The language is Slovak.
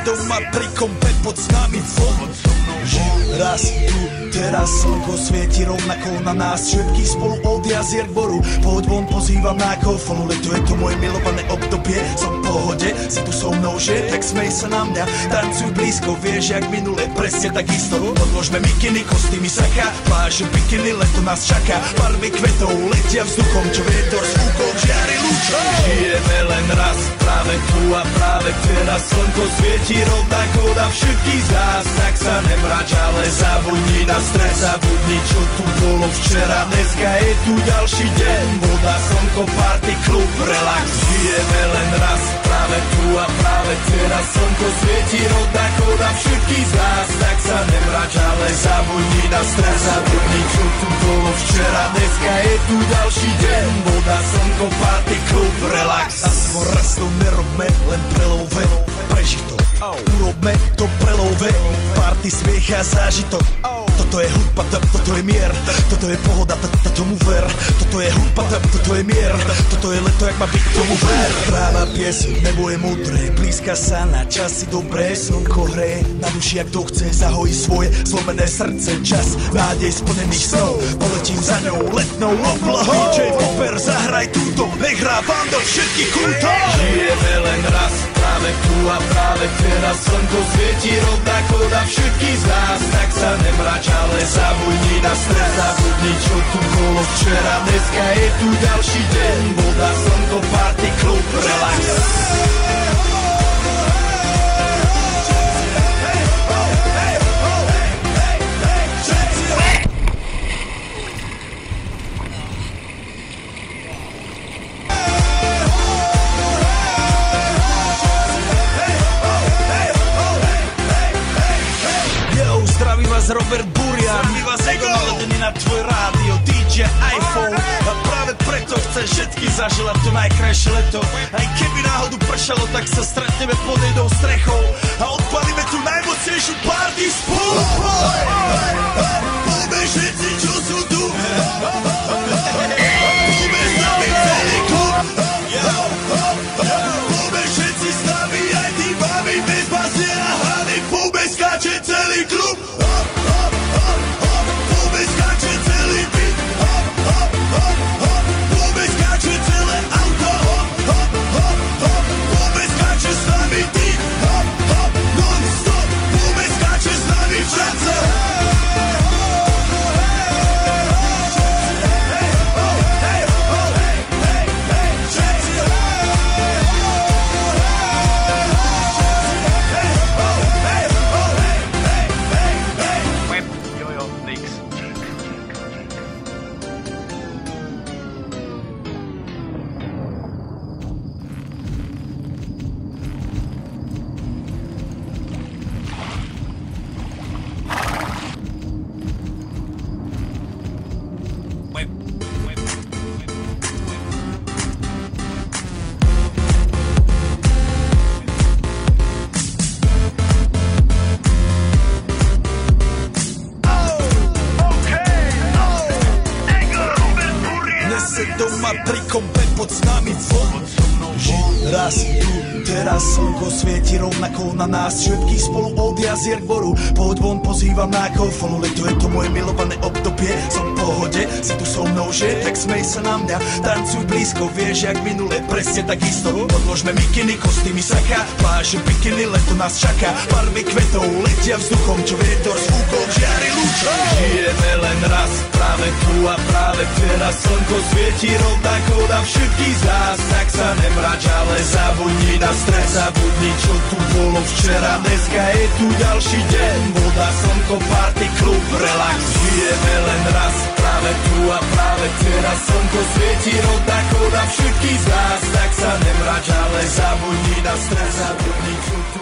Doma pri kompe pod s nami von. Raz tu, teraz slnko svieti rovnako na nás. Všetky spolu od jazier k boru. Poď von, pozývam na kofonu. Leto je to moje milované obdobie. Som v pohode, si tu so mnou, že? Tak smej sa na mňa, tancuj blízko. Vieš, jak minule, presne takisto. Odložme mikiny, kostýmy saka. Pláže, bikiny, leto nás čaká. Barvy kvetov letia vzduchom, čo vietor s úkom žiari lúčom. Žijeme len raz, práve tu a práve teraz. Slnko svieti rovnako na všetkých z nás. Tak sa nemrač, ale zabudni na stres. Zabudni, čo tu bolo včera. Dneska je tu ďalší deň. Voda, slnko, party, klub, relax. Žijeme len raz, práve tu a práve teraz. Slnko svieti rovnako na všetkých z nás. Tak sa nemrač, ale zabudni na stres. Zabudni, čo tu bolo včera. Dneska je tu ďalší deň. Voda, slnko, party, klub, relax. Aspoň raz to nerobme, len prelove. Prežij to, urobme to prelove. Party, smiech a zážitok. Toto je hudba, toto je mier. Toto je pohoda, tomu ver. Toto je hudba, toto je mier. Toto je leto, jak má byť, tomu ver. Práva piesň, nebo je múdre. Blízka sa na časy dobré. Slnko hreje na duši, jak to chce. Zahojí svoje zlomené srdce. Čas nádej splnených snov. Poletím za ňou letnou oblohou. J-Popper, zahraj túto. Nech hrá vám do všetkých kútov. Žijeme len raz, práve tu a práve teraz. Slnko svieti rovnako na všetkých z nás. Tak sa nemrač, ale zabudni na stres. Zabudni, čo tu bolo včera. Dneska je tu ďalší deň. Voda, slnko, party, klub, relax. Robert Burian, my vás ego naladený na tvoj rádio, DJ iPhone. A práve preto chcem všetky zaželať to najkrajšie leto. Aj keby náhodu pršalo, tak sa stretneme pod jednou strechou a odpalíme tu najmocnejšiu party spolu. Poďme všetci, čo sú tu. Poďme s nami celý klub. Poďme všetci s nami, aj tí babi bez basy a hany. Poďme skáče celý klub. Doma pri kompe pod s nami von. Raz tu, teraz slnko svieti rovnako na nás. Všetky spolu od jazier k boru. Poď von, pozývam na kofonu. Leto je to moje milované obdobie. Som v pohode, si tu so mnou, že? Tak smej sa na mňa, tancuj blízko. Vieš, jak minule, presne takisto. Odložme mikiny, kostýmy saka. Pláže, bikiny, leto nás čaká. Barvy kvetov letia vzduchom, čo vietor s úkom žiari lúčom. Žijeme len raz, práve tu a práve teraz. Slnko svieti rovnako na všetkých z nás. Tak sa nemrač, ale zabudni na stres. Zabudni, čo tu bolo včera. Dneska je tu ďalší deň. Voda, slnko, party, klub, relax. Žijeme len raz, práve tu a práve teraz. Slnko svieti rovnako na všetkých z nás. Tak sa nemrač, ale zabudni na stres. Zabudni, čo tu